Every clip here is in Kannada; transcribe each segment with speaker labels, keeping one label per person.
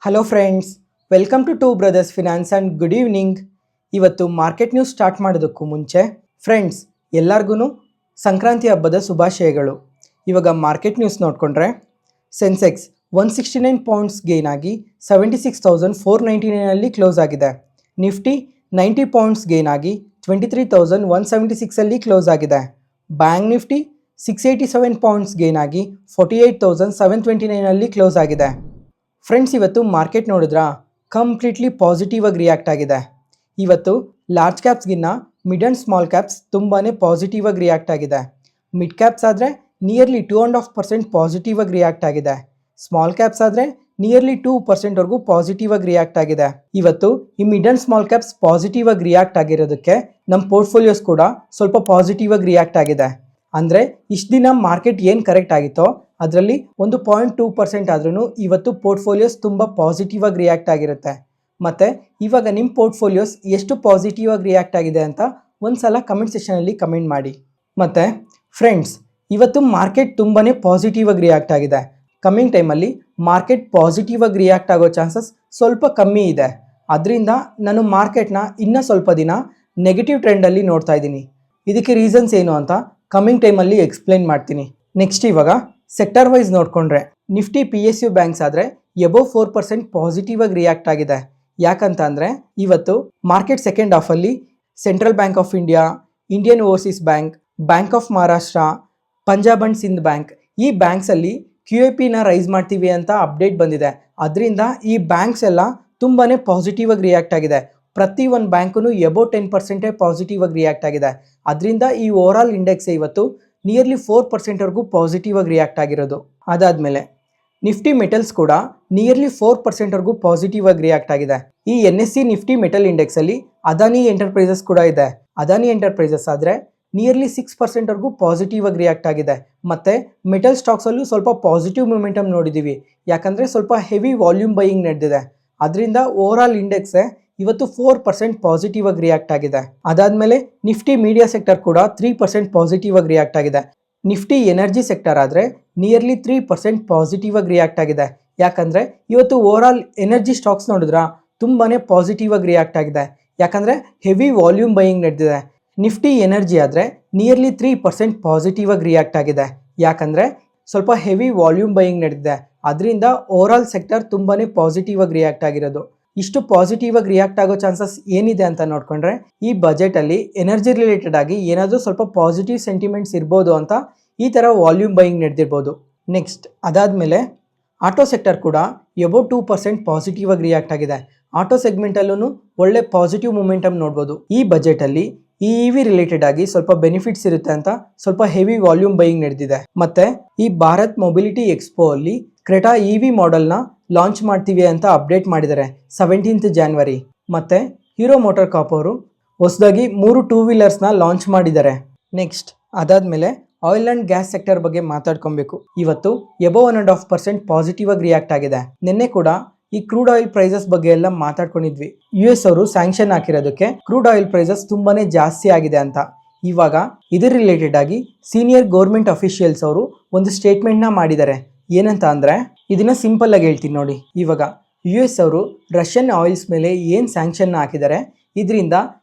Speaker 1: Hello friends, welcome to brothers finance and good evening. ಇವತ್ತು ಮಾರ್ಕೆಟ್ ನ್ಯೂಸ್ ಸ್ಟಾರ್ಟ್ ಮಾಡೋದಕ್ಕೂ ಮುಂಚೆ ಫ್ರೆಂಡ್ಸ್ ಎಲ್ಲರಿಗೂ ಸಂಕ್ರಾಂತಿ ಹಬ್ಬದ ಶುಭಾಶಯಗಳು. ಇವಾಗ ಮಾರ್ಕೆಟ್ ನ್ಯೂಸ್ ನೋಡಿಕೊಂಡ್ರೆ ಸೆನ್ಸೆಕ್ಸ್ 169 ಪಾಯಿಂಟ್ಸ್ ಗೇನ್ ಆಗಿ 76,499 ಕ್ಲೋಸ್ ಆಗಿದೆ. ನಿಫ್ಟಿ 90 ಪಾಯಿಂಟ್ಸ್ ಗೇನ್ ಆಗಿ 23,176 ಕ್ಲೋಸ್ ಆಗಿದೆ. ಬ್ಯಾಂಕ್ ನಿಫ್ಟಿ 687 ಪಾಯಿಂಟ್ಸ್ ಗೇನ್ ಆಗಿ 48,729 ಕ್ಲೋಸ್ ಆಗಿದೆ. ಫ್ರೆಂಡ್ಸ್, ಇವತ್ತು ಮಾರ್ಕೆಟ್ ನೋಡಿದ್ರಾ ಕಂಪ್ಲೀಟ್ಲಿ ಪಾಸಿಟಿವ್ ಆಗಿ ರಿಯಾಕ್ಟ್ ಆಗಿದೆ. ಇವತ್ತು ಲಾರ್ಜ್ ಕ್ಯಾಪ್ಸ್ಗಿನ್ನ ಮಿಡ್ ಆ್ಯಂಡ್ ಸ್ಮಾಲ್ ಕ್ಯಾಪ್ಸ್ ತುಂಬಾ ಪಾಸಿಟಿವ್ ಆಗಿ ರಿಯಾಕ್ಟ್ ಆಗಿದೆ. ಮಿಡ್ ಕ್ಯಾಪ್ಸ್ ಆದರೆ ನಿಯರ್ಲಿ 2.5% ಪಾಸಿಟಿವ್ ಆಗಿ ರಿಯಾಕ್ಟ್ ಆಗಿದೆ. ಸ್ಮಾಲ್ ಕ್ಯಾಪ್ಸ್ ಆದರೆ ನಿಯರ್ಲಿ 2%ವರೆಗೂ ಪಾಸಿಟಿವ್ ಆಗಿ ರಿಯಾಕ್ಟ್ ಆಗಿದೆ. ಇವತ್ತು ಈ mid and small caps positive ಆಗಿ ರಿಯಾಕ್ಟ್ ಆಗಿರೋದಕ್ಕೆ ನಮ್ಮ ಪೋರ್ಟ್ಫೋಲಿಯೋಸ್ ಕೂಡ ಸ್ವಲ್ಪ ಪಾಸಿಟಿವ್ ಆಗಿ ರಿಯಾಕ್ಟ್ ಆಗಿದೆ. ಅಂದರೆ ಇಷ್ಟು ದಿನ ಮಾರ್ಕೆಟ್ ಏನು ಕರೆಕ್ಟ್ ಆಗಿತ್ತೋ ಅದರಲ್ಲಿ 1.2% ಆದ್ರೂ ಇವತ್ತು ಪೋರ್ಟ್ಫೋಲಿಯೋಸ್ ತುಂಬ ಪಾಸಿಟಿವ್ ಆಗಿ ರಿಯಾಕ್ಟ್ ಆಗಿರುತ್ತೆ. ಮತ್ತು ಇವಾಗ ನಿಮ್ಮ ಪೋರ್ಟ್ಫೋಲಿಯೋಸ್ ಎಷ್ಟು ಪಾಸಿಟಿವ್ ಆಗಿ ರಿಯಾಕ್ಟ್ ಆಗಿದೆ ಅಂತ ಒಂದು ಸಲ ಕಮೆಂಟ್ ಸೆಷನಲ್ಲಿ ಕಮೆಂಟ್ ಮಾಡಿ. ಮತ್ತು ಫ್ರೆಂಡ್ಸ್, ಇವತ್ತು ಮಾರ್ಕೆಟ್ ತುಂಬಾ ಪಾಸಿಟಿವ್ ಆಗಿ ರಿಯಾಕ್ಟ್ ಆಗಿದೆ. ಕಮ್ಮಿಂಗ್ ಟೈಮಲ್ಲಿ ಮಾರ್ಕೆಟ್ ಪಾಸಿಟಿವ್ ಆಗಿ ರಿಯಾಕ್ಟ್ ಆಗೋ ಚಾನ್ಸಸ್ ಸ್ವಲ್ಪ ಕಮ್ಮಿ ಇದೆ. ಅದರಿಂದ ನಾನು ಮಾರ್ಕೆಟ್ನ ಇನ್ನೂ ಸ್ವಲ್ಪ ದಿನ ನೆಗೆಟಿವ್ ಟ್ರೆಂಡಲ್ಲಿ ನೋಡ್ತಾ ಇದ್ದೀನಿ. ಇದಕ್ಕೆ ರೀಸನ್ಸ್ ಏನು ಅಂತ ಕಮ್ಮಿಂಗ್ ಟೈಮಲ್ಲಿ ಎಕ್ಸ್ಪ್ಲೈನ್ ಮಾಡ್ತೀನಿ. ನೆಕ್ಸ್ಟ್ ಇವಾಗ ಸೆಕ್ಟರ್ ವೈಸ್ ನೋಡಿಕೊಂಡ್ರೆ ನಿಫ್ಟಿ PSU ಬ್ಯಾಂಕ್ಸ್ ಆದರೆ ಎಬೋವ್ 4% ಪಾಸಿಟಿವ್ ಆಗಿ ರಿಯಾಕ್ಟ್ ಆಗಿದೆ. ಯಾಕಂತ ಅಂದರೆ ಇವತ್ತು ಮಾರ್ಕೆಟ್ ಸೆಕೆಂಡ್ ಹಾಫಲ್ಲಿ central bank of India, Indian overseas bank, bank of Maharashtra, Punjab and Sindh bank ಈ ಬ್ಯಾಂಕ್ಸಲ್ಲಿ QAPನ ರೈಸ್ ಮಾಡ್ತೀವಿ ಅಂತ ಅಪ್ಡೇಟ್ ಬಂದಿದೆ. ಅದರಿಂದ ಈ ಬ್ಯಾಂಕ್ಸ್ ಎಲ್ಲ ತುಂಬಾ ಪಾಸಿಟಿವ್ ಆಗಿ ರಿಯಾಕ್ಟ್ ಆಗಿದೆ. ಪ್ರತಿ ಒಂದು ಬ್ಯಾಂಕು ಎಬೋವ್ 10% ಪಾಸಿಟಿವ್ ಆಗಿ ರಿಯಾಕ್ಟ್ ಆಗಿದೆ. ಅದರಿಂದ ಈ ಓವರ್ ಆಲ್ ಇಂಡೆಕ್ಸ್ ಇವತ್ತು ನಿಯರ್ಲಿ 4%ವರೆಗೂ ಪಾಸಿಟಿವ್ ಆಗಿ ರಿಯಾಕ್ಟ್ ಆಗಿರೋದು. ಅದಾದಮೇಲೆ ನಿಫ್ಟಿ ಮೆಟಲ್ಸ್ ಕೂಡ ನಿಯರ್ಲಿ 4%ವರೆಗೂ ಪಾಸಿಟಿವ್ ಆಗಿ ರಿಯಾಕ್ಟ್ ಆಗಿದೆ. ಈ NSE ನಿಫ್ಟಿ ಮೆಟಲ್ ಇಂಡೆಕ್ಸಲ್ಲಿ ಅದಾನಿ ಎಂಟರ್ಪ್ರೈಸಸ್ ಕೂಡ ಇದೆ. ಅದಾನಿ ಎಂಟರ್ಪ್ರೈಸಸ್ ಆದರೆ ನಿಯರ್ಲಿ 6%ವರೆಗೂ ಪಾಸಿಟಿವ್ ಆಗಿ ರಿಯಾಕ್ಟ್ ಆಗಿದೆ. ಮತ್ತು ಮೆಟಲ್ ಸ್ಟಾಕ್ಸಲ್ಲೂ ಸ್ವಲ್ಪ ಪಾಸಿಟಿವ್ ಮೂಮೆಂಟಮ್ ನೋಡಿದ್ದೀವಿ. ಯಾಕಂದರೆ ಸ್ವಲ್ಪ ಹೆವಿ ವಾಲ್ಯೂಮ್ ಬೈಯಿಂಗ್ ನಡೆದಿದೆ. ಅದರಿಂದ ಓವರ್ ಆಲ್ ಇಂಡೆಕ್ಸೇ ಇವತ್ತು 4% ಪಾಸಿಟಿವ್ ಆಗಿ ರಿಯಾಕ್ಟ್ ಆಗಿದೆ. ಅದಾದಮೇಲೆ ನಿಫ್ಟಿ ಮೀಡಿಯಾ ಸೆಕ್ಟರ್ ಕೂಡ 3% ಪಾಸಿಟಿವ್ ಆಗಿ ರಿಯಾಕ್ಟ್ ಆಗಿದೆ. ನಿಫ್ಟಿ ಎನರ್ಜಿ ಸೆಕ್ಟರ್ ಆದರೆ ನಿಯರ್ಲಿ 3% ಪಾಸಿಟಿವ್ ಆಗಿ ರಿಯಾಕ್ಟ್ ಆಗಿದೆ. ಯಾಕಂದರೆ ಇವತ್ತು ಓವರ್ ಆಲ್ ಎನರ್ಜಿ ಸ್ಟಾಕ್ಸ್ ನೋಡಿದ್ರಾ ತುಂಬಾ ಪಾಸಿಟಿವ್ ಆಗಿ ರಿಯಾಕ್ಟ್ ಆಗಿದೆ. ಯಾಕಂದರೆ ಹೆವಿ ವಾಲ್ಯೂಮ್ ಬೈಯಿಂಗ್ ನಡೆದಿದೆ. ನಿಫ್ಟಿ ಎನರ್ಜಿ ಆದರೆ ನಿಯರ್ಲಿ 3% ಪಾಸಿಟಿವ್ ಆಗಿ ರಿಯಾಕ್ಟ್ ಆಗಿದೆ. ಯಾಕಂದರೆ ಸ್ವಲ್ಪ ಹೆವಿ ವಾಲ್ಯೂಮ್ ಬೈಯಿಂಗ್ ನಡೆದಿದೆ. ಅದರಿಂದ ಓವರ್ ಆಲ್ ಸೆಕ್ಟರ್ ತುಂಬಾ ಪಾಸಿಟಿವ್ ಆಗಿ ರಿಯಾಕ್ಟ್ ಆಗಿರೋದು. ಇಷ್ಟು ಪಾಸಿಟಿವ್ ಆಗಿ ರಿಯಾಕ್ಟ್ ಆಗೋ ಚಾನ್ಸಸ್ ಏನಿದೆ ಅಂತ ನೋಡಿಕೊಂಡ್ರೆ ಈ ಬಜೆಟಲ್ಲಿ ಎನರ್ಜಿ ರಿಲೇಟೆಡ್ ಆಗಿ ಏನಾದರೂ ಸ್ವಲ್ಪ ಪಾಸಿಟಿವ್ ಸೆಂಟಿಮೆಂಟ್ಸ್ ಇರ್ಬೋದು ಅಂತ ಈ ಥರ ವಾಲ್ಯೂಮ್ ಬೈಯಿಂಗ್ ನಡೆದಿರ್ಬೋದು. ನೆಕ್ಸ್ಟ್ ಅದಾದಮೇಲೆ ಆಟೋ ಸೆಕ್ಟರ್ ಕೂಡ ಎಬೋವ್ 2% ಪಾಸಿಟಿವ್ ಆಗಿ ರಿಯಾಕ್ಟ್ ಆಗಿದೆ. ಆಟೋ ಸೆಗ್ಮೆಂಟಲ್ಲೂ ಒಳ್ಳೆ ಪಾಸಿಟಿವ್ ಮೂಮೆಂಟಮ್ ನೋಡ್ಬೋದು. ಈ ಬಜೆಟಲ್ಲಿ ಈ EV ರಿಲೇಟೆಡ್ ಆಗಿ ಸ್ವಲ್ಪ ಬೆನಿಫಿಟ್ಸ್ ಇರುತ್ತೆ ಅಂತ ಸ್ವಲ್ಪ ಹೆವಿ ವಾಲ್ಯೂಮ್ ಬೈಯಿಂಗ್ ನಡೆದಿದೆ. ಮತ್ತು ಈ ಭಾರತ್ ಮೊಬಿಲಿಟಿ ಎಕ್ಸ್ಪೋ ಅಲ್ಲಿ ಕ್ರೆಟಾ EV ಮಾಡೆಲ್ನ ಲಾಂಚ್ ಮಾಡ್ತೀವಿ ಅಂತ ಅಪ್ಡೇಟ್ ಮಾಡಿದ್ದಾರೆ 17th ಜಾನ್ವರಿ. ಮತ್ತು ಹೀರೋ ಮೋಟರ್ ಕಾಪ್ ಅವರು ಹೊಸದಾಗಿ 3 ಟೂ ವೀಲರ್ಸ್ನ ಲಾಂಚ್ ಮಾಡಿದ್ದಾರೆ. ನೆಕ್ಸ್ಟ್ ಅದಾದಮೇಲೆ ಆಯಿಲ್ ಆ್ಯಂಡ್ ಗ್ಯಾಸ್ ಸೆಕ್ಟರ್ ಬಗ್ಗೆ ಮಾತಾಡ್ಕೊಬೇಕು. ಇವತ್ತು ಎಬೋವ್ 1.5% ಪಾಸಿಟಿವ್ ಆಗಿ ರಿಯಾಕ್ಟ್ ಆಗಿದೆ. ನಿನ್ನೆ ಕೂಡ ಈ ಕ್ರೂಡ್ ಆಯಿಲ್ ಪ್ರೈಸಸ್ ಬಗ್ಗೆ ಎಲ್ಲ ಮಾತಾಡ್ಕೊಂಡಿದ್ವಿ. US ಅವರು ಸ್ಯಾಂಕ್ಷನ್ ಹಾಕಿರೋದಕ್ಕೆ ಕ್ರೂಡ್ ಆಯಿಲ್ ಪ್ರೈಸಸ್ ತುಂಬಾ ಜಾಸ್ತಿ ಆಗಿದೆ ಅಂತ. ಇವಾಗ ಇದರ ರಿಲೇಟೆಡ್ ಆಗಿ ಸೀನಿಯರ್ ಗೌರ್ಮೆಂಟ್ ಅಫಿಷಿಯಲ್ಸ್ ಅವರು ಒಂದು ಸ್ಟೇಟ್ಮೆಂಟ್ನ ಮಾಡಿದ್ದಾರೆ. ಏನಂತ ಅಂದರೆ ಇದನ್ನ ಸಿಂಪಲ್ ಆಗಿ ಹೇಳ್ತೀನಿ ನೋಡಿ. ಇವಾಗ US ಅವರು ರಷ್ಯನ್ ಆಯಿಲ್ಸ್ ಮೇಲೆ ಏನು ಸ್ಯಾಂಕ್ಷನ್ನ ಹಾಕಿದ್ದಾರೆ ಇದರಿಂದ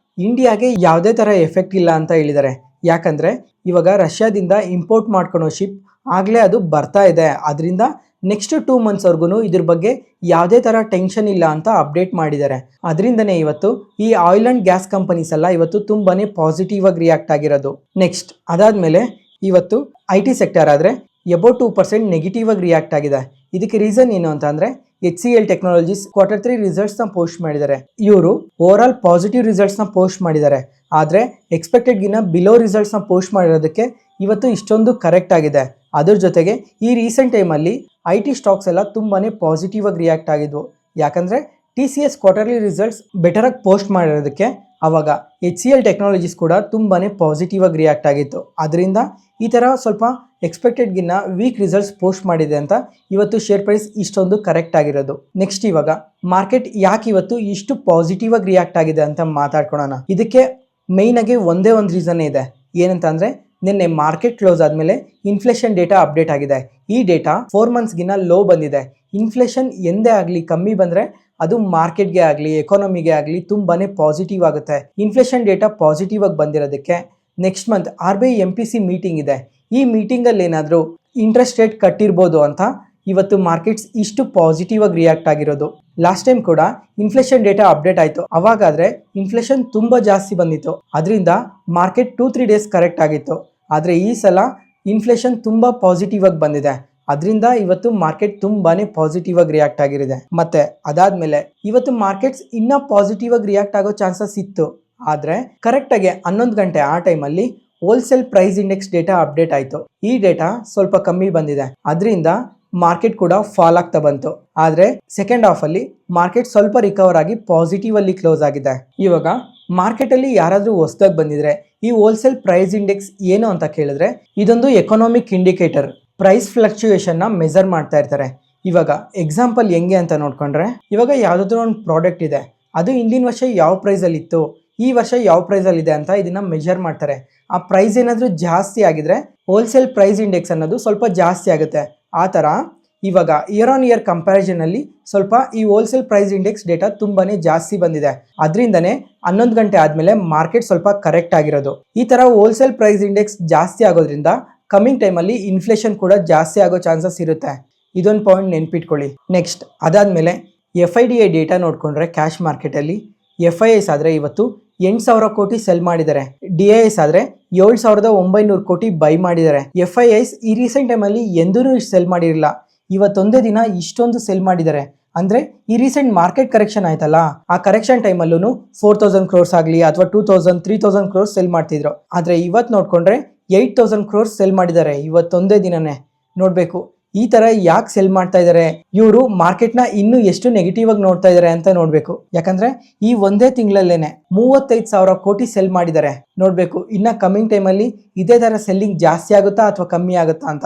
Speaker 1: ಇಂಡಿಯಾಗೆ ಯಾವುದೇ ಥರ ಎಫೆಕ್ಟ್ ಇಲ್ಲ ಅಂತ ಹೇಳಿದ್ದಾರೆ. ಯಾಕಂದರೆ ಇವಾಗ ರಷ್ಯಾದಿಂದ ಇಂಪೋರ್ಟ್ ಮಾಡ್ಕೊಳೋ ಶಿಪ್ ಆಗಲೇ ಅದು ಬರ್ತಾ ಇದೆ. ಅದರಿಂದ ನೆಕ್ಸ್ಟ್ 2 ಮಂತ್ಸ್ವರೆಗೂ ಇದ್ರ ಬಗ್ಗೆ ಯಾವುದೇ ಥರ ಟೆನ್ಷನ್ ಇಲ್ಲ ಅಂತ ಅಪ್ಡೇಟ್ ಮಾಡಿದ್ದಾರೆ. ಅದರಿಂದನೇ ಇವತ್ತು ಈ ಆಯಿಲ್ ಆ್ಯಂಡ್ ಗ್ಯಾಸ್ ಕಂಪನೀಸ್ ಎಲ್ಲ ಇವತ್ತು ತುಂಬಾ ಪಾಸಿಟಿವ್ ಆಗಿ ರಿಯಾಕ್ಟ್ ಆಗಿರೋದು. ನೆಕ್ಸ್ಟ್ ಅದಾದಮೇಲೆ ಇವತ್ತು IT ಸೆಕ್ಟರ್ ಆದರೆ ಎಬೋವ್ 2% ನೆಗೆಟಿವ್ ಆಗಿ ರಿಯಾಕ್ಟ್ ಆಗಿದೆ. ಇದಕ್ಕೆ ರೀಸನ್ ಏನು ಅಂತ ಅಂದರೆ HCL ಟೆಕ್ನಾಲಜೀಸ್ Q3 ರಿಸಲ್ಟ್ಸ್ನ ಪೋಸ್ಟ್ ಮಾಡಿದ್ದಾರೆ. ಇವರು ಓವರ್ ಆಲ್ ಪಾಸಿಟಿವ್ ರಿಸಲ್ಟ್ಸ್ನ ಪೋಸ್ಟ್ ಮಾಡಿದ್ದಾರೆ. ಆದರೆ ಎಕ್ಸ್ಪೆಕ್ಟೆಡ್ಗಿನ್ನ ಬಿಲೋ ರಿಸಲ್ಟ್ಸ್ನ ಪೋಸ್ಟ್ ಮಾಡಿರೋದಕ್ಕೆ ಇವತ್ತು ಇಷ್ಟೊಂದು ಕರೆಕ್ಟ್ ಆಗಿದೆ. ಅದ್ರ ಜೊತೆಗೆ ಈ ರೀಸೆಂಟ್ ಟೈಮಲ್ಲಿ IT ಸ್ಟಾಕ್ಸ್ ಎಲ್ಲ ತುಂಬಾ ಪಾಸಿಟಿವ್ ಆಗಿ ರಿಯಾಕ್ಟ್ ಆಗಿದ್ವು. ಯಾಕಂದರೆ TCS ಕ್ವಾರ್ಟರ್ಲಿ ರಿಸಲ್ಟ್ಸ್ ಬೆಟರಾಗಿ ಪೋಸ್ಟ್ ಮಾಡಿರೋದಕ್ಕೆ ಆವಾಗ HCL ಟೆಕ್ನಾಲಜೀಸ್ ಕೂಡ ತುಂಬಾ ಪಾಸಿಟಿವ್ ಆಗಿ ರಿಯಾಕ್ಟ್ ಆಗಿತ್ತು. ಅದರಿಂದ ಈ ಥರ ಸ್ವಲ್ಪ ಎಕ್ಸ್ಪೆಕ್ಟೆಡ್ಗಿನ್ನ ವೀಕ್ ರಿಸಲ್ಟ್ಸ್ ಪೋಸ್ಟ್ ಮಾಡಿದೆ ಅಂತ ಇವತ್ತು ಶೇರ್ ಪ್ರೈಸ್ ಇಷ್ಟೊಂದು ಕರೆಕ್ಟ್ ಆಗಿರೋದು. ನೆಕ್ಸ್ಟ್ ಇವಾಗ ಮಾರ್ಕೆಟ್ ಯಾಕೆ ಇವತ್ತು ಇಷ್ಟು ಪಾಸಿಟಿವ್ ಆಗಿ ರಿಯಾಕ್ಟ್ ಆಗಿದೆ ಅಂತ ಮಾತಾಡ್ಕೊಳ್ಳೋಣ. ಇದಕ್ಕೆ ಮೇಯ್ನಾಗಿ ಒಂದೇ ಒಂದು ರೀಸನ್ ಇದೆ. ಏನಂತ ಅಂದರೆ ನಿನ್ನೆ ಮಾರ್ಕೆಟ್ ಕ್ಲೋಸ್ ಆದಮೇಲೆ ಇನ್ಫ್ಲೇಷನ್ ಡೇಟಾ ಅಪ್ಡೇಟ್ ಆಗಿದೆ. ಈ ಡೇಟಾ 4 ಮಂತ್ಸ್ಗಿನ್ನ ಲೋ ಬಂದಿದೆ. ಇನ್ಫ್ಲೇಷನ್ ಎಂದೇ ಆಗಲಿ ಕಮ್ಮಿ ಬಂದರೆ ಅದು ಮಾರ್ಕೆಟ್ಗೆ ಆಗಲಿ ಎಕಾನಮಿಗೆ ಆಗಲಿ ತುಂಬಾ ಪಾಸಿಟಿವ್ ಆಗುತ್ತೆ. ಇನ್ಫ್ಲೇಷನ್ ಡೇಟಾ ಪಾಸಿಟಿವ್ ಆಗಿ ಬಂದಿರೋದಕ್ಕೆ next month RBI MPC meeting ಇದೆ. ಈ ಮೀಟಿಂಗಲ್ಲಿ ಏನಾದರೂ ಇಂಟ್ರೆಸ್ಟ್ ರೇಟ್ ಕಟ್ಟಿರ್ಬೋದು ಅಂತ ಇವತ್ತು ಮಾರ್ಕೆಟ್ಸ್ ಇಷ್ಟು ಪಾಸಿಟಿವ್ ಆಗಿ ರಿಯಾಕ್ಟ್ ಆಗಿರೋದು. ಲಾಸ್ಟ್ ಟೈಮ್ ಕೂಡ ಇನ್ಫ್ಲೇಷನ್ ಡೇಟಾ ಅಪ್ಡೇಟ್ ಆಯಿತು, ಅವಾಗಾದರೆ ಇನ್ಫ್ಲೇಷನ್ ತುಂಬ ಜಾಸ್ತಿ ಬಂದಿತ್ತು, ಅದರಿಂದ ಮಾರ್ಕೆಟ್ 2-3 ಡೇಸ್ ಕರೆಕ್ಟ್ ಆಗಿತ್ತು. ಆದರೆ ಈ ಸಲ ಇನ್ಫ್ಲೇಷನ್ ತುಂಬ ಪಾಸಿಟಿವ್ ಆಗಿ ಬಂದಿದೆ, ಅದರಿಂದ ಇವತ್ತು ಮಾರ್ಕೆಟ್ ತುಂಬಾನೇ ಪಾಸಿಟಿವ್ ಆಗಿ ರಿಯಾಕ್ಟ್ ಆಗಿರಿದೆ. ಮತ್ತೆ ಅದಾದ್ಮೇಲೆ ಇವತ್ತು ಮಾರ್ಕೆಟ್ಸ್ ಇನ್ನೂ ಪಾಸಿಟಿವ್ ಆಗಿ ರಿಯಾಕ್ಟ್ ಆಗೋ ಚಾನ್ಸಸ್ ಇತ್ತು. ಆದರೆ ಕರೆಕ್ಟಾಗಿ 11 ಗಂಟೆ ಆ ಟೈಮಲ್ಲಿ wholesale price index data update ಆಯಿತು. ಈ ಡೇಟಾ ಸ್ವಲ್ಪ ಕಮ್ಮಿ ಬಂದಿದೆ, ಅದರಿಂದ ಮಾರ್ಕೆಟ್ ಕೂಡ ಫಾಲ್ ಆಗ್ತಾ ಬಂತು. ಆದರೆ ಸೆಕೆಂಡ್ ಹಾಫ್ ಅಲ್ಲಿ ಮಾರ್ಕೆಟ್ ಸ್ವಲ್ಪ ರಿಕವರ್ ಆಗಿ ಪಾಸಿಟಿವ್ ಅಲ್ಲಿ ಕ್ಲೋಸ್ ಆಗಿದೆ. ಇವಾಗ ಮಾರ್ಕೆಟ್ ಅಲ್ಲಿ ಯಾರಾದರೂ ಹೊಸದಾಗಿ ಬಂದಿದ್ರೆ ಈ ಹೋಲ್ಸೇಲ್ ಪ್ರೈಸ್ ಇಂಡೆಕ್ಸ್ ಏನು ಅಂತ ಕೇಳಿದ್ರೆ ಇದೊಂದು ಎಕನಾಮಿಕ್ ಇಂಡಿಕೇಟರ್, ಪ್ರೈಸ್ ಫ್ಲಕ್ಚುಯೇಷನ್ ನ ಮೆಜರ್ ಮಾಡ್ತಾ ಇರ್ತಾರೆ. ಇವಾಗ ಎಕ್ಸಾಂಪಲ್ ಹೆಂಗೆ ಅಂತ ನೋಡ್ಕೊಂಡ್ರೆ, ಇವಾಗ ಯಾವುದಾದ್ರೂ ಒಂದು ಪ್ರಾಡಕ್ಟ್ ಇದೆ, ಅದು ಹಿಂದಿನ ವರ್ಷ ಯಾವ ಪ್ರೈಸಲ್ಲಿ ಇತ್ತು, ಈ ವರ್ಷ ಯಾವ ಪ್ರೈಸಲ್ಲಿ ಇದೆ ಅಂತ ಇದನ್ನ ಮೆಜರ್ ಮಾಡ್ತಾರೆ. ಆ ಪ್ರೈಸ್ ಏನಾದರೂ ಜಾಸ್ತಿ ಆಗಿದ್ರೆ ಹೋಲ್ಸೇಲ್ ಪ್ರೈಸ್ ಇಂಡೆಕ್ಸ್ ಅನ್ನೋದು ಸ್ವಲ್ಪ ಜಾಸ್ತಿ ಆಗುತ್ತೆ. ಆ ಥರ ಇವಾಗ ಇಯರ್ ಆನ್ ಇಯರ್ ಕಂಪ್ಯಾರಿಸನ್ ಅಲ್ಲಿ ಸ್ವಲ್ಪ ಈ ಹೋಲ್ಸೇಲ್ ಪ್ರೈಸ್ ಇಂಡೆಕ್ಸ್ ಡೇಟಾ ತುಂಬಾನೇ ಜಾಸ್ತಿ ಬಂದಿದೆ, ಅದರಿಂದನೇ 11 ಗಂಟೆ ಆದಮೇಲೆ ಮಾರ್ಕೆಟ್ ಸ್ವಲ್ಪ ಕರೆಕ್ಟ್ ಆಗಿರೋದು. ಈ ಥರ ಹೋಲ್ಸೇಲ್ ಪ್ರೈಸ್ ಇಂಡೆಕ್ಸ್ ಜಾಸ್ತಿ ಆಗೋದ್ರಿಂದ ಕಮಿಂಗ್ ಟೈಮಲ್ಲಿ ಇನ್ಫ್ಲೇಷನ್ ಕೂಡ ಜಾಸ್ತಿ ಆಗೋ ಚಾನ್ಸಸ್ ಇರುತ್ತೆ. ಇದೊಂದು ಪಾಯಿಂಟ್ ನೆನ್ಪಿಟ್ಕೊಳ್ಳಿ. ನೆಕ್ಸ್ಟ್ ಅದಾದಮೇಲೆ FIDI ಡೇಟಾ ನೋಡಿಕೊಂಡ್ರೆ ಕ್ಯಾಶ್ ಮಾರ್ಕೆಟಲ್ಲಿ FIIs ಆದರೆ ಇವತ್ತು 8,000 ಕೋಟಿ ಸೆಲ್ ಮಾಡಿದ್ದಾರೆ, DIIs ಆದರೆ 7,900 ಕೋಟಿ ಬೈ ಮಾಡಿದ್ದಾರೆ. FIIs ಈ ರೀಸೆಂಟ್ ಟೈಮಲ್ಲಿ ಎಂದೂ ಇಷ್ಟು ಸೆಲ್ ಮಾಡಿರಲಿಲ್ಲ, ಇವತ್ತೊಂದೇ ದಿನ ಇಷ್ಟೊಂದು ಸೆಲ್ ಮಾಡಿದ್ದಾರೆ. ಅಂದರೆ ಈ ರೀಸೆಂಟ್ ಮಾರ್ಕೆಟ್ ಕರೆಕ್ಷನ್ ಆಯ್ತಲ್ಲ, ಆ ಕರೆಕ್ಷನ್ ಟೈಮಲ್ಲೂ 4,000 ಕ್ರೋರ್ಸ್ ಆಗಲಿ ಅಥವಾ 2,000 3,000 ಕ್ರೋರ್ಸ್ ಸೆಲ್ ಮಾಡ್ತಿದ್ರು. ಆದರೆ ಇವತ್ತು ನೋಡಿಕೊಂಡ್ರೆ 8,000 ಕ್ರೋರ್ಸ್ ಸೆಲ್ ಮಾಡಿದ್ದಾರೆ ಇವತ್ತೊಂದೇ ದಿನನೇ. ನೋಡಬೇಕು ಈ ಥರ ಯಾಕೆ ಸೆಲ್ ಮಾಡ್ತಾ ಇದ್ದಾರೆ, ಇವರು ಮಾರ್ಕೆಟ್ನ ಇನ್ನೂ ಎಷ್ಟು ನೆಗೆಟಿವ್ ಆಗಿ ನೋಡ್ತಾ ಇದ್ದಾರೆ ಅಂತ ನೋಡಬೇಕು. ಯಾಕಂದರೆ ಈ ಒಂದೇ ತಿಂಗಳಲ್ಲೇನೆ 35,000 ಕೋಟಿ ಸೆಲ್ ಮಾಡಿದ್ದಾರೆ. ನೋಡಬೇಕು ಇನ್ನು ಕಮ್ಮಿಂಗ್ ಟೈಮಲ್ಲಿ ಇದೇ ಥರ ಸೆಲ್ಲಿಂಗ್ ಜಾಸ್ತಿ ಆಗುತ್ತಾ ಅಥವಾ ಕಮ್ಮಿ ಆಗುತ್ತಾ ಅಂತ.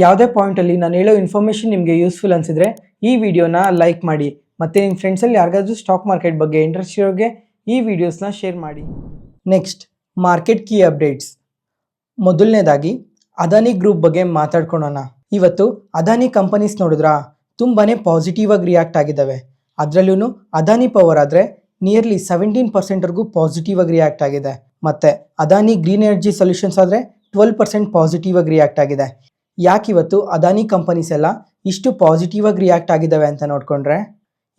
Speaker 1: ಯಾವುದೇ ಪಾಯಿಂಟಲ್ಲಿ ನಾನು ಹೇಳೋ ಇನ್ಫಾರ್ಮೇಷನ್ ನಿಮಗೆ ಯೂಸ್ಫುಲ್ ಅನಿಸಿದ್ರೆ ಈ ವಿಡಿಯೋನ ಲೈಕ್ ಮಾಡಿ, ಮತ್ತು ನಿಮ್ಮ ಫ್ರೆಂಡ್ಸಲ್ಲಿ ಯಾರಿಗಾದ್ರೂ ಸ್ಟಾಕ್ ಮಾರ್ಕೆಟ್ ಬಗ್ಗೆ ಇಂಟ್ರೆಸ್ಟ್ ಇರೋರಿಗೆ ಈ ವಿಡಿಯೋಸ್ನ ಶೇರ್ ಮಾಡಿ. Next market key updates. ಮೊದಲನೇದಾಗಿ ಅದಾನಿ ಗ್ರೂಪ್ ಬಗ್ಗೆ ಮಾತಾಡ್ಕೊಳ್ಳೋಣ. ಇವತ್ತು ಅದಾನಿ ಕಂಪನೀಸ್ ನೋಡಿದ್ರಾ ತುಂಬಾ ಪಾಸಿಟಿವ್ ಆಗಿ ರಿಯಾಕ್ಟ್ ಆಗಿದ್ದಾವೆ. ಅದರಲ್ಲೂ ಅದಾನಿ ಪವರ್ ಆದರೆ ನಿಯರ್ಲಿ 17% ಪಾಸಿಟಿವ್ ಆಗಿ ರಿಯಾಕ್ಟ್ ಆಗಿದೆ. ಮತ್ತು ಅದಾನಿ ಗ್ರೀನ್ ಎನರ್ಜಿ ಸೊಲ್ಯೂಷನ್ಸ್ ಆದರೆ 12% ಪಾಸಿಟಿವ್ ಆಗಿ ರಿಯಾಕ್ಟ್ ಆಗಿದೆ. ಯಾಕೆ ಇವತ್ತು ಅದಾನಿ ಕಂಪನೀಸ್ ಎಲ್ಲ ಇಷ್ಟು ಪಾಸಿಟಿವ್ ಆಗಿ ರಿಯಾಕ್ಟ್ ಆಗಿದ್ದಾವೆ ಅಂತ ನೋಡಿಕೊಂಡ್ರೆ,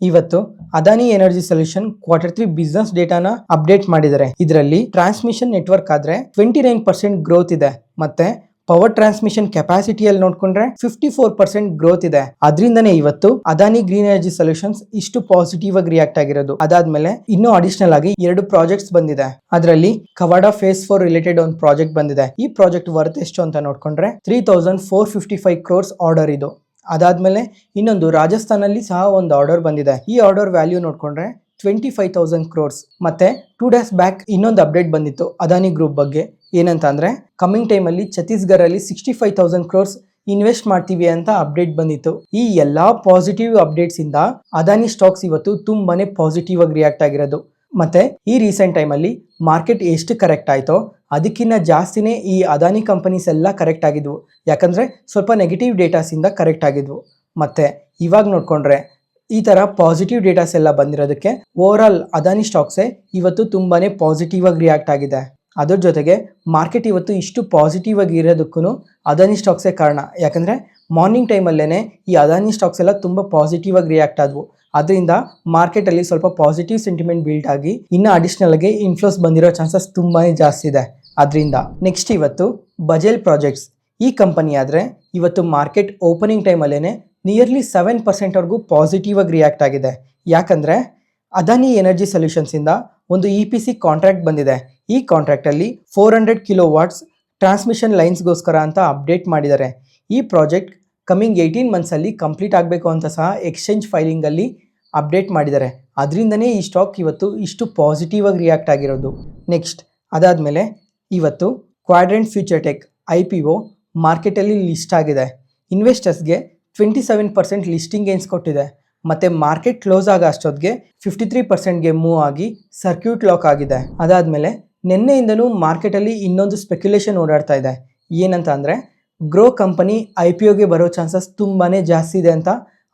Speaker 1: ಇವತ್ತು Adani energy solution Q3 business ಡೇಟಾನ ಅಪ್ಡೇಟ್ ಮಾಡಿದ್ದಾರೆ. ಇದರಲ್ಲಿ ಟ್ರಾನ್ಸ್ಮಿಷನ್ ನೆಟ್ವರ್ಕ್ ಆದರೆ 29% ಗ್ರೋತ್ ಇದೆ, ಮತ್ತೆ ಪವರ್ ಟ್ರಾನ್ಸ್ಮಿಷನ್ ಕೆಪಾಸಿಟಿಯಲ್ಲಿ ನೋಡ್ಕೊಂಡ್ರೆ 54% ಗ್ರೋತ್ ಇದೆ. ಅದರಿಂದನೇ ಇವತ್ತು ಅದಾನಿ ಗ್ರೀನ್ ಎನರ್ಜಿ ಸೊಲ್ಯೂಷನ್ಸ್ ಇಷ್ಟು ಪಾಸಿಟಿವ್ ಆಗಿ ರಿಯಾಕ್ಟ್ ಆಗಿರೋದು. ಅದಾದ್ಮೇಲೆ ಇನ್ನೂ ಅಡಿಷನಲ್ ಆಗಿ 2 ಪ್ರಾಜೆಕ್ಟ್ಸ್ ಬಂದಿದೆ. ಅದರಲ್ಲಿ ಕವಾಡ ಫೇಸ್ 4 ರಿಲೇಟೆಡ್ ಒಂದು ಪ್ರಾಜೆಕ್ಟ್ ಬಂದಿದೆ. ಈ ಪ್ರಾಜೆಕ್ಟ್ ವರ್ತ್ ಎಷ್ಟು ಅಂತ ನೋಡ್ಕೊಂಡ್ರೆ 3,455 ಕ್ರೋರ್ಸ್ ಆರ್ಡರ್ ಇದು. ಅದಾದ್ಮೇಲೆ ಇನ್ನೊಂದು ರಾಜಸ್ಥಾನಲ್ಲಿ ಸಹ ಒಂದು ಆರ್ಡರ್ ಬಂದಿದೆ. ಈ ಆರ್ಡರ್ ವ್ಯಾಲ್ಯೂ ನೋಡ್ಕೊಂಡ್ರೆ 25,000 ಕ್ರೋರ್ಸ್. ಮತ್ತೆ 2 ಡೇಸ್ ಬ್ಯಾಕ್ ಇನ್ನೊಂದು ಅಪ್ಡೇಟ್ ಬಂದಿತ್ತು ಅದಾನಿ ಗ್ರೂಪ್ ಬಗ್ಗೆ. ಏನಂತ ಅಂದ್ರೆ ಕಮಿಂಗ್ ಟೈಮಲ್ಲಿ ಛತ್ತೀಸ್ಗಢಲ್ಲಿ 65,000 ಕ್ರೋರ್ಸ್ ಇನ್ವೆಸ್ಟ್ ಮಾಡ್ತೀವಿ ಅಂತ ಅಪ್ಡೇಟ್ ಬಂದಿತ್ತು. ಈ ಎಲ್ಲಾ ಪಾಸಿಟಿವ್ ಅಪ್ಡೇಟ್ಸ್ ಇಂದ ಅದಾನಿ ಸ್ಟಾಕ್ಸ್ ಇವತ್ತು ತುಂಬಾನೇ ಪಾಸಿಟಿವ್ ಆಗಿ ರಿಯಾಕ್ಟ್ ಆಗಿರೋದು. ಮತ್ತೆ ಈ ರೀಸೆಂಟ್ ಟೈಮಲ್ಲಿ ಮಾರ್ಕೆಟ್ ಎಷ್ಟು ಕರೆಕ್ಟ್ ಆಯ್ತೋ ಅದಕ್ಕಿಂತ ಜಾಸ್ತಿನೇ ಈ ಅದಾನಿ ಕಂಪನೀಸ್ ಎಲ್ಲ ಕರೆಕ್ಟ್ ಆಗಿದ್ವು. ಯಾಕಂದ್ರೆ ಸ್ವಲ್ಪ ನೆಗೆಟಿವ್ ಡೇಟಾಸ್ ಇಂದ ಕರೆಕ್ಟ್ ಆಗಿದ್ವು. ಮತ್ತೆ ಇವಾಗ ನೋಡ್ಕೊಂಡ್ರೆ ಈ ತರ ಪಾಸಿಟಿವ್ ಡೇಟಾಸ್ ಎಲ್ಲ ಬಂದಿರೋದಕ್ಕೆ ಓವರ್ ಆಲ್ ಅದಾನಿ ಸ್ಟಾಕ್ಸೇ ಇವತ್ತು ತುಂಬಾನೇ ಪಾಸಿಟಿವ್ ಆಗಿ ರಿಯಾಕ್ಟ್ ಆಗಿದೆ. ಅದ್ರ ಜೊತೆಗೆ ಮಾರ್ಕೆಟ್ ಇವತ್ತು ಇಷ್ಟು ಪಾಸಿಟಿವ್ ಆಗಿ ಇರೋದಕ್ಕೂ ಅದಾನಿ ಸ್ಟಾಕ್ಸೇ ಕಾರಣ. ಯಾಕಂದ್ರೆ ಮಾರ್ನಿಂಗ್ ಟೈಮಲ್ಲೇ ಈ ಅದಾನಿ ಸ್ಟಾಕ್ಸ್ ಎಲ್ಲ ತುಂಬ ಪಾಸಿಟಿವ್ ಆಗಿ ರಿಯಾಕ್ಟ್ ಆದವು. ಅದರಿಂದ ಮಾರ್ಕೆಟಲ್ಲಿ ಸ್ವಲ್ಪ ಪಾಸಿಟಿವ್ ಸೆಂಟಿಮೆಂಟ್ ಬಿಲ್ಡ್ ಆಗಿ ಇನ್ನು ಅಡಿಷನಲ್ ಆಗಿ ಇನ್ಫ್ಲೋಸ್ ಬಂದಿರೋ ಚಾನ್ಸಸ್ ತುಂಬಾ ಜಾಸ್ತಿ ಇದೆ. ಅದರಿಂದ ನೆಕ್ಸ್ಟ್ ಇವತ್ತು ಬಜೆಲ್ ಪ್ರಾಜೆಕ್ಟ್ಸ್ ಈ ಕಂಪನಿ ಆದರೆ ಇವತ್ತು ಮಾರ್ಕೆಟ್ ಓಪನಿಂಗ್ ಟೈಮಲ್ಲೇ ನಿಯರ್ಲಿ 7% ಪಾಸಿಟಿವ್ ಆಗಿ ರಿಯಾಕ್ಟ್ ಆಗಿದೆ. ಯಾಕಂದರೆ ಅದಾನಿ ಎನರ್ಜಿ ಸೊಲ್ಯೂಷನ್ಸಿಂದ ಒಂದು EPC ಕಾಂಟ್ರಾಕ್ಟ್ ಬಂದಿದೆ. ಈ ಕಾಂಟ್ರಾಕ್ಟಲ್ಲಿ 400 ಕಿಲೋವಾಟ್ಸ್ ಟ್ರಾನ್ಸ್ಮಿಷನ್ ಲೈನ್ಸ್ಗೋಸ್ಕರ ಅಂತ ಅಪ್ಡೇಟ್ ಮಾಡಿದ್ದಾರೆ. ಈ ಪ್ರಾಜೆಕ್ಟ್ ಕಮಿಂಗ್ 18 ಮಂತ್ಸಲ್ಲಿ ಕಂಪ್ಲೀಟ್ ಆಗಬೇಕು ಅಂತ ಸಹ ಎಕ್ಸ್ಚೇಂಜ್ ಫೈಲಿಂಗಲ್ಲಿ ಅಪ್ಡೇಟ್ ಮಾಡಿದ್ದಾರೆ. ಅದರಿಂದನೇ ಈ ಸ್ಟಾಕ್ ಇವತ್ತು ಇಷ್ಟು ಪಾಸಿಟಿವ್ ಆಗಿ ರಿಯಾಕ್ಟ್ ಆಗಿರೋದು. ನೆಕ್ಸ್ಟ್ ಅದಾದಮೇಲೆ ಇವತ್ತು ಕ್ವಾಡ್ರೆಂಟ್ ಫ್ಯೂಚರ್ ಟೆಕ್ IPO ಮಾರ್ಕೆಟಲ್ಲಿ ಲಿಸ್ಟ್ ಆಗಿದೆ. ಇನ್ವೆಸ್ಟರ್ಸ್ಗೆ 27% ಲಿಸ್ಟಿಂಗ್ ಗೇನ್ಸ್ ಕೊಟ್ಟಿದೆ. ಮತ್ತು ಮಾರ್ಕೆಟ್ ಕ್ಲೋಸ್ ಆಗೋ ಅಷ್ಟೊತ್ತಿಗೆ 53%ಗೆ ಮೂವ್ ಆಗಿ ಸರ್ಕ್ಯೂಟ್ ಲಾಕ್ ಆಗಿದೆ. ಅದಾದಮೇಲೆ ನಿನ್ನೆಯಿಂದನೂ ಮಾರ್ಕೆಟಲ್ಲಿ ಇನ್ನೊಂದು ಸ್ಪೆಕ್ಯುಲೇಷನ್ ಓಡಾಡ್ತಾ ಇದೆ. ಏನಂತ ಅಂದರೆ ಗ್ರೋ ಕಂಪನಿ IPOಗೆ ಬರೋ ಚಾನ್ಸಸ್ ತುಂಬಾ ಜಾಸ್ತಿ ಇದೆ ಅಂತ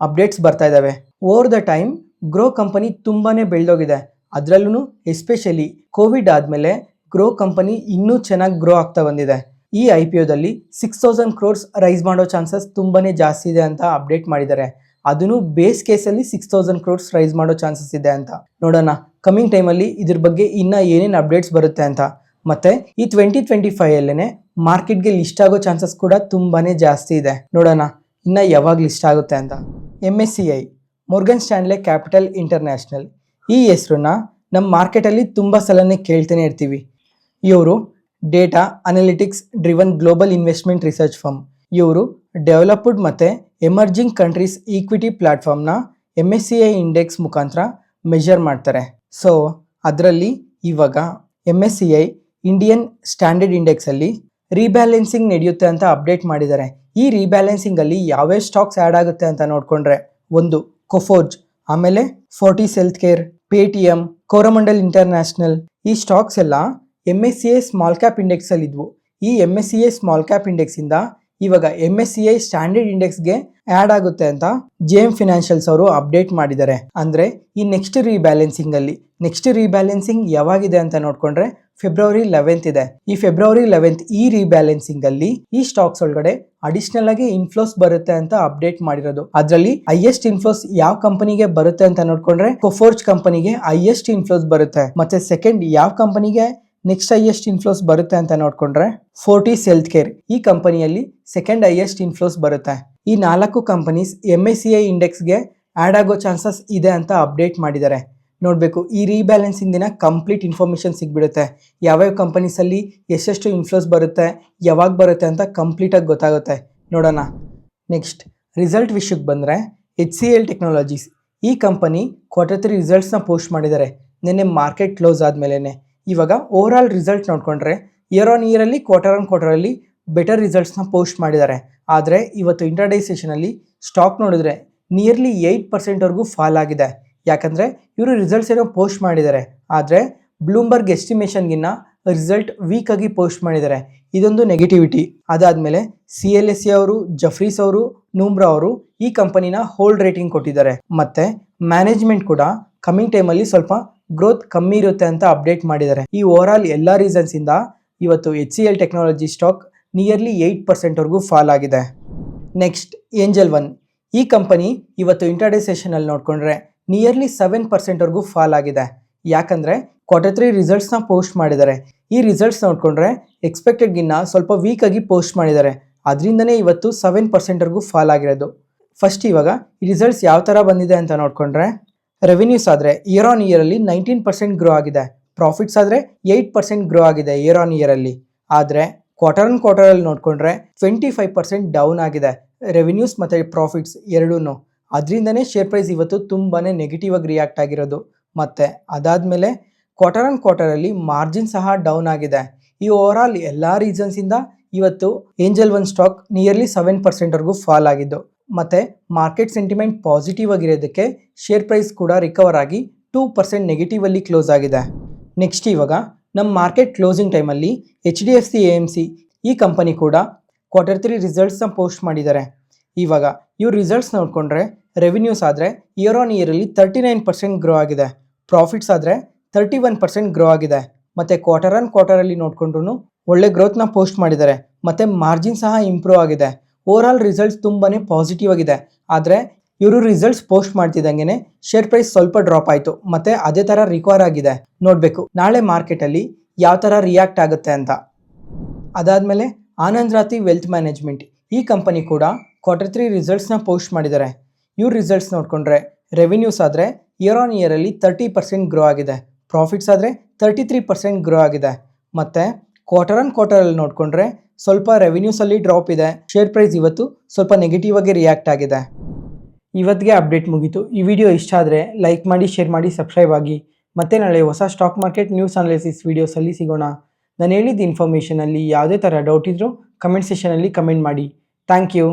Speaker 1: ಅಪ್ಡೇಟ್ಸ್ ಬರ್ತಾ ಇದ್ದಾವೆ. Over the time grow company ತುಂಬಾ ಬೆಳೆದೋಗಿದೆ. ಅದರಲ್ಲೂ ಎಸ್ಪೆಷಲಿ ಕೋವಿಡ್ ಆದಮೇಲೆ ಗ್ರೋ ಕಂಪನಿ ಇನ್ನೂ ಚೆನ್ನಾಗಿ ಗ್ರೋ ಆಗ್ತಾ ಬಂದಿದೆ. ಈ IPOದಲ್ಲಿ 6000 crores ರೈಸ್ ಮಾಡೋ ಚಾನ್ಸಸ್ ತುಂಬಾ ಜಾಸ್ತಿ ಇದೆ ಅಂತ ಅಪ್ಡೇಟ್ ಮಾಡಿದ್ದಾರೆ. ಅದನ್ನು ಬೇಸ್ ಕೇಸಲ್ಲಿ 6000 crores ರೈಸ್ ಮಾಡೋ ಚಾನ್ಸಸ್ ಇದೆ ಅಂತ. ನೋಡೋಣ ಕಮಿಂಗ್ ಟೈಮಲ್ಲಿ ಇದ್ರ ಬಗ್ಗೆ ಇನ್ನೂ ಏನೇನು ಅಪ್ಡೇಟ್ಸ್ ಬರುತ್ತೆ ಅಂತ. ಮತ್ತು ಈ 2025 ಮಾರ್ಕೆಟ್ಗೆ ಲಿಸ್ಟ್ ಆಗೋ ಚಾನ್ಸಸ್ ಕೂಡ ತುಂಬಾ ಜಾಸ್ತಿ ಇದೆ. ನೋಡೋಣ ಇನ್ನು ಯಾವಾಗ ಲಿಸ್ಟ್ ಆಗುತ್ತೆ ಅಂತ. MSCI Morgan Stanley capital international, ಈ ಹೆಸರನ್ನ ನಮ್ಮ ಮಾರ್ಕೆಟಲ್ಲಿ ತುಂಬ ಸಲನೇ ಕೇಳ್ತಾನೆ ಇರ್ತೀವಿ. ಇವರು data analytics driven global investment research firm. ಇವರು ಡೆವಲಪ್ಡ್ ಮತ್ತು ಎಮರ್ಜಿಂಗ್ ಕಂಟ್ರೀಸ್ ಈಕ್ವಿಟಿ ಪ್ಲ್ಯಾಟ್ಫಾರ್ಮ್ನ MSCI ಇಂಡೆಕ್ಸ್ ಮುಖಾಂತರ ಮೆಷರ್ ಮಾಡ್ತಾರೆ. ಸೊ ಅದರಲ್ಲಿ ಇವಾಗ MSCI ಇಂಡಿಯನ್ ಸ್ಟ್ಯಾಂಡರ್ಡ್ ಇಂಡೆಕ್ಸಲ್ಲಿ ರೀಬ್ಯಾಲೆನ್ಸಿಂಗ್ ನಡೆಯುತ್ತೆ ಅಂತ ಅಪ್ಡೇಟ್ ಮಾಡಿದ್ದಾರೆ. ಈ ರೀಬ್ಯಾಲೆನ್ಸಿಂಗಲ್ಲಿ ಯಾವ್ಯಾವ ಸ್ಟಾಕ್ಸ್ ಆ್ಯಡ್ ಆಗುತ್ತೆ ಅಂತ ನೋಡಿಕೊಂಡ್ರೆ, ಒಂದು ಕೊಫೋರ್ಜ್, ಆಮೇಲೆ Fortis health care, Paytm, Coromandel international. ಈ ಸ್ಟಾಕ್ಸ್ ಎಲ್ಲ MSCI ಸ್ಮಾಲ್ ಕ್ಯಾಪ್ ಇಂಡೆಕ್ಸಲ್ಲಿ ಇದ್ವು. ಈ MSCI ಸ್ಮಾಲ್ ಕ್ಯಾಪ್ ಇಂಡೆಕ್ಸಿಂದ ಇವಾಗ MSCI ಸ್ಟ್ಯಾಂಡರ್ಡ್ ಇಂಡೆಕ್ಸ್ಗೆ ಆ್ಯಡ್ ಆಗುತ್ತೆ ಅಂತ JM ಫಿನಾನ್ಷಿಯಲ್ಸ್ ಅವರು ಅಪ್ಡೇಟ್ ಮಾಡಿದ್ದಾರೆ. ಅಂದರೆ ಈ ನೆಕ್ಸ್ಟ್ ರೀಬ್ಯಾಲೆನ್ಸಿಂಗ್ ಯಾವಾಗಿದೆ ಅಂತ ನೋಡಿಕೊಂಡ್ರೆ February 11th ಇದೆ. ಈ February 11th ಈ ರೀಬ್ಯಾಲೆನ್ಸಿಂಗಲ್ಲಿ ಈ ಸ್ಟಾಕ್ಸ್ ಒಳಗಡೆ ಅಡಿಷನಲ್ ಆಗಿ ಇನ್ಫ್ಲೋಸ್ ಬರುತ್ತೆ ಅಂತ ಅಪ್ಡೇಟ್ ಮಾಡಿರೋದು. ಅದರಲ್ಲಿ ಹೈಯೆಸ್ಟ್ ಇನ್ಫ್ಲೋಸ್ ಯಾವ ಕಂಪನಿಗೆ ಬರುತ್ತೆ ಅಂತ ನೋಡಿಕೊಂಡ್ರೆ ಕೊಫೋರ್ಜ್ ಕಂಪನಿಗೆ ಹೈಯೆಸ್ಟ್ ಇನ್ಫ್ಲೋಸ್ ಬರುತ್ತೆ. ಮತ್ತೆ ಸೆಕೆಂಡ್ ಯಾವ ಕಂಪನಿಗೆ ನೆಕ್ಸ್ಟ್ ಹೈಯೆಸ್ಟ್ ಇನ್ಫ್ಲೋಸ್ ಬರುತ್ತೆ ಅಂತ ನೋಡಿಕೊಂಡ್ರೆ ಫೋರ್ಟಿಸ್ ಹೆಲ್ತ್ ಕೇರ್, ಈ ಕಂಪನಿಯಲ್ಲಿ ಸೆಕೆಂಡ್ ಹೈಯೆಸ್ಟ್ ಇನ್ಫ್ಲೋಸ್ ಬರುತ್ತೆ. ಈ 4 ಕಂಪನೀಸ್ MSCI ಇಂಡೆಕ್ಸ್ಗೆ ಆ್ಯಡ್ ಆಗೋ ಚಾನ್ಸಸ್ ಇದೆ ಅಂತ ಅಪ್ಡೇಟ್ ಮಾಡಿದ್ದಾರೆ. ನೋಡಬೇಕು ಈ ರೀಬ್ಯಾಲೆನ್ಸಿಂಗ್ ದಿನ ಕಂಪ್ಲೀಟ್ ಇನ್ಫಾರ್ಮೇಷನ್ ಸಿಗ್ಬಿಡುತ್ತೆ. ಯಾವ್ಯಾವ ಕಂಪನೀಸಲ್ಲಿ ಎಷ್ಟೆಷ್ಟು ಇನ್ಫ್ಲೋಸ್ ಬರುತ್ತೆ, ಯಾವಾಗ ಬರುತ್ತೆ ಅಂತ ಕಂಪ್ಲೀಟಾಗಿ ಗೊತ್ತಾಗುತ್ತೆ. ನೋಡೋಣ ನೆಕ್ಸ್ಟ್ ರಿಸಲ್ಟ್ ವಿಷಯಕ್ಕೆ ಬಂದರೆ HCL ಟೆಕ್ನಾಲಜೀಸ್, ಈ ಕಂಪನಿ Q3 ರಿಸಲ್ಟ್ಸ್ನ ಪೋಸ್ಟ್ ಮಾಡಿದ್ದಾರೆ ನಿನ್ನೆ ಮಾರ್ಕೆಟ್ ಕ್ಲೋಸ್ ಆದಮೇಲೆ. ಇವಾಗ ಓವರ್ ಆಲ್ ರಿಸಲ್ಟ್ ನೋಡಿಕೊಂಡ್ರೆ ಇಯರ್ ಆನ್ ಇಯರಲ್ಲಿ ಕ್ವಾರ್ಟರಲ್ಲಿ ಬೆಟರ್ ರಿಸಲ್ಟ್ಸ್ನ ಪೋಸ್ಟ್ ಮಾಡಿದ್ದಾರೆ. ಆದರೆ ಇವತ್ತು ಇಂಟ್ರಾಡೇ ಸೆಷನಲ್ಲಿ ಸ್ಟಾಕ್ ನೋಡಿದ್ರೆ ನಿಯರ್ಲಿ 8%ವರೆಗೂ ಫಾಲ್ ಆಗಿದೆ. ಯಾಕಂದರೆ ಇವರು ರಿಸಲ್ಟ್ಸ್ ಏನೋ ಪೋಸ್ಟ್ ಮಾಡಿದ್ದಾರೆ, ಆದರೆ ಬ್ಲೂಮ್ಬರ್ಗ್ ಎಸ್ಟಿಮೇಷನ್ಗಿನ್ನ ರಿಸಲ್ಟ್ ವೀಕ್ ಆಗಿ ಪೋಸ್ಟ್ ಮಾಡಿದ್ದಾರೆ. ಇದೊಂದು ನೆಗೆಟಿವಿಟಿ. ಅದಾದಮೇಲೆ CLSA ಅವರು, ಜಫ್ರೀಸ್ ಅವರು, ನೂಮ್ರಾ ಅವರು ಈ ಕಂಪನಿನ ಹೋಲ್ಡ್ ರೇಟಿಂಗ್ ಕೊಟ್ಟಿದ್ದಾರೆ. ಮತ್ತು ಮ್ಯಾನೇಜ್ಮೆಂಟ್ ಕೂಡ ಕಮಿಂಗ್ ಟೈಮಲ್ಲಿ ಸ್ವಲ್ಪ ಗ್ರೋತ್ ಕಮ್ಮಿ ಇರುತ್ತೆ ಅಂತ ಅಪ್ಡೇಟ್ ಮಾಡಿದ್ದಾರೆ. ಈ ಓವರ್ ಆಲ್ ಎಲ್ಲ ರೀಸನ್ಸಿಂದ ಇವತ್ತು HCL ಟೆಕ್ನಾಲಜಿ ಸ್ಟಾಕ್ ನಿಯರ್ಲಿ 8%ವರೆಗೂ ಫಾಲ್ ಆಗಿದೆ. ನೆಕ್ಸ್ಟ್ ಏಂಜಲ್ ಒನ್, ಈ ಕಂಪನಿ ಇವತ್ತು ಇಂಟ್ರಾಡೇ ಸೆಷನಲ್ಲಿ ನೋಡಿಕೊಂಡ್ರೆ ನಿಯರ್ಲಿ 7%ವರೆಗೂ ಫಾಲ್ ಆಗಿದೆ. ಯಾಕಂದರೆ Q3 ರಿಸಲ್ಟ್ಸ್ನ ಪೋಸ್ಟ್ ಮಾಡಿದ್ದಾರೆ. ಈ ರಿಸಲ್ಟ್ಸ್ ನೋಡಿಕೊಂಡ್ರೆ ಎಕ್ಸ್ಪೆಕ್ಟೆಡ್ಗಿನ್ನ ಸ್ವಲ್ಪ ವೀಕ್ ಆಗಿ ಪೋಸ್ಟ್ ಮಾಡಿದ್ದಾರೆ. ಅದರಿಂದನೇ ಇವತ್ತು 7%ವರೆಗೂ ಫಾಲ್ ಆಗಿರೋದು. ಫಸ್ಟ್ ಇವಾಗ ಈ ರಿಸಲ್ಟ್ಸ್ ಯಾವ ಥರ ಬಂದಿದೆ ಅಂತ ನೋಡಿಕೊಂಡ್ರೆ, ರೆವಿನ್ಯೂಸ್ ಆದರೆ ಇಯರ್ ಆನ್ ಇಯರಲ್ಲಿ 19% ಗ್ರೋ ಆಗಿದೆ. ಪ್ರಾಫಿಟ್ಸ್ ಆದರೆ 8% ಗ್ರೋ ಆಗಿದೆ ಇಯರ್ ಆನ್ ಇಯರಲ್ಲಿ. ಆದರೆ ಕ್ವಾರ್ಟರಲ್ಲಿ ನೋಡಿಕೊಂಡ್ರೆ 25% ಡೌನ್ ಆಗಿದೆ ರೆವಿನ್ಯೂಸ್ ಮತ್ತು ಪ್ರಾಫಿಟ್ಸ್ ಎರಡೂ. ಅದರಿಂದನೇ ಶೇರ್ ಪ್ರೈಸ್ ಇವತ್ತು ತುಂಬಾ ನೆಗೆಟಿವ್ ಆಗಿ ರಿಯಾಕ್ಟ್ ಆಗಿರೋದು. ಮತ್ತು ಅದಾದಮೇಲೆ ಕ್ವಾರ್ಟರಲ್ಲಿ ಮಾರ್ಜಿನ್ ಸಹ ಡೌನ್ ಆಗಿದೆ. ಈ ಓವರ್ ಆಲ್ ಎಲ್ಲ ರೀಸನ್ಸಿಂದ ಇವತ್ತು ಏಂಜಲ್ ಒನ್ ಸ್ಟಾಕ್ ನಿಯರ್ಲಿ 7%ವರೆಗೂ ಫಾಲ್ ಆಗಿದ್ದು. ಮತ್ತು ಮಾರ್ಕೆಟ್ ಸೆಂಟಿಮೆಂಟ್ ಪಾಸಿಟಿವ್ ಆಗಿರೋದಕ್ಕೆ ಶೇರ್ ಪ್ರೈಸ್ ಕೂಡ ರಿಕವರ್ ಆಗಿ 2% ನೆಗೆಟಿವಲ್ಲಿ ಕ್ಲೋಸ್ ಆಗಿದೆ. ನೆಕ್ಸ್ಟ್ ಇವಾಗ ನಮ್ಮ ಮಾರ್ಕೆಟ್ ಕ್ಲೋಸಿಂಗ್ ಟೈಮಲ್ಲಿ HDFC AMC, ಈ ಕಂಪನಿ ಕೂಡ Q3 ರಿಸಲ್ಟ್ಸ್ನ ಪೋಸ್ಟ್ ಮಾಡಿದ್ದಾರೆ. ಇವಾಗ ಇವ್ರ ರಿಸಲ್ಟ್ಸ್ ನೋಡಿಕೊಂಡ್ರೆ ರೆವಿನ್ಯೂಸ್ ಆದರೆ ಇಯರ್ ಆನ್ ಇಯರಲ್ಲಿ 39% ಗ್ರೋ ಆಗಿದೆ. ಪ್ರಾಫಿಟ್ಸ್ ಆದರೆ 31% ಗ್ರೋ ಆಗಿದೆ. ಮತ್ತು ಕ್ವಾರ್ಟರಲ್ಲಿ ನೋಡಿಕೊಂಡ್ರು ಒಳ್ಳೆ ಗ್ರೋತ್ನ ಪೋಸ್ಟ್ ಮಾಡಿದ್ದಾರೆ. ಮತ್ತು ಮಾರ್ಜಿನ್ ಸಹ ಇಂಪ್ರೂವ್ ಆಗಿದೆ. ಓವರ್ ಆಲ್ ರಿಸಲ್ಟ್ಸ್ ತುಂಬಾ ಪಾಸಿಟಿವ್ ಆಗಿದೆ. ಆದರೆ ಇವರು ರಿಸಲ್ಟ್ಸ್ ಪೋಸ್ಟ್ ಮಾಡ್ತಿದ್ದಂಗೆ ಶೇರ್ ಪ್ರೈಸ್ ಸ್ವಲ್ಪ ಡ್ರಾಪ್ ಆಯಿತು. ಮತ್ತು ಅದೇ ಥರ ರಿಕವರ್ ಆಗಿದೆ. ನೋಡಬೇಕು ನಾಳೆ ಮಾರ್ಕೆಟಲ್ಲಿ ಯಾವ ಥರ ರಿಯಾಕ್ಟ್ ಆಗುತ್ತೆ ಅಂತ. ಅದಾದಮೇಲೆ ಆನಂದ್ ರಾತಿ ವೆಲ್ತ್ ಮ್ಯಾನೇಜ್ಮೆಂಟ್, ಈ ಕಂಪನಿ ಕೂಡ Q3 ರಿಸಲ್ಟ್ಸ್ನ ಪೋಸ್ಟ್ ಮಾಡಿದ್ದಾರೆ. ಇವ್ರ ರಿಸಲ್ಟ್ಸ್ ನೋಡಿಕೊಂಡ್ರೆ ರೆವಿನ್ಯೂಸ್ ಆದರೆ ಇಯರ್ ಆನ್ ಇಯರಲ್ಲಿ 30% ಗ್ರೋ ಆಗಿದೆ. ಪ್ರಾಫಿಟ್ಸ್ ಆದರೆ 33% ಗ್ರೋ ಆಗಿದೆ. ಮತ್ತು ಕ್ವಾರ್ಟರಲ್ಲಿ ನೋಡಿಕೊಂಡ್ರೆ ಸ್ವಲ್ಪ ರೆವಿನ್ಯೂಸಲ್ಲಿ ಡ್ರಾಪ್ ಇದೆ. ಶೇರ್ ಪ್ರೈಸ್ ಇವತ್ತು ಸ್ವಲ್ಪ ನೆಗೆಟಿವ್ ಆಗಿ ರಿಯಾಕ್ಟ್ ಆಗಿದೆ. ಇವತ್ತಿಗೆ ಅಪ್ಡೇಟ್ ಮುಗೀತು. ಈ ವಿಡಿಯೋ ಇಷ್ಟ ಆದರೆ ಲೈಕ್ ಮಾಡಿ, ಶೇರ್ ಮಾಡಿ, ಸಬ್ಸ್ಕ್ರೈಬ್ ಆಗಿ. ಮತ್ತೆ ನಾಳೆ ಹೊಸ ಸ್ಟಾಕ್ ಮಾರ್ಕೆಟ್ ನ್ಯೂಸ್ ಅನಾಲಿಸಿಸ್ ವೀಡಿಯೋಸಲ್ಲಿ ಸಿಗೋಣ. ನಾನು ಹೇಳಿದ ಇನ್ಫಾರ್ಮೇಷನಲ್ಲಿ ಯಾವುದೇ ಥರ ಡೌಟ್ ಇದ್ದರೂ ಕಮೆಂಟ್ ಸೆಷನಲ್ಲಿ ಕಮೆಂಟ್ ಮಾಡಿ. Thank you.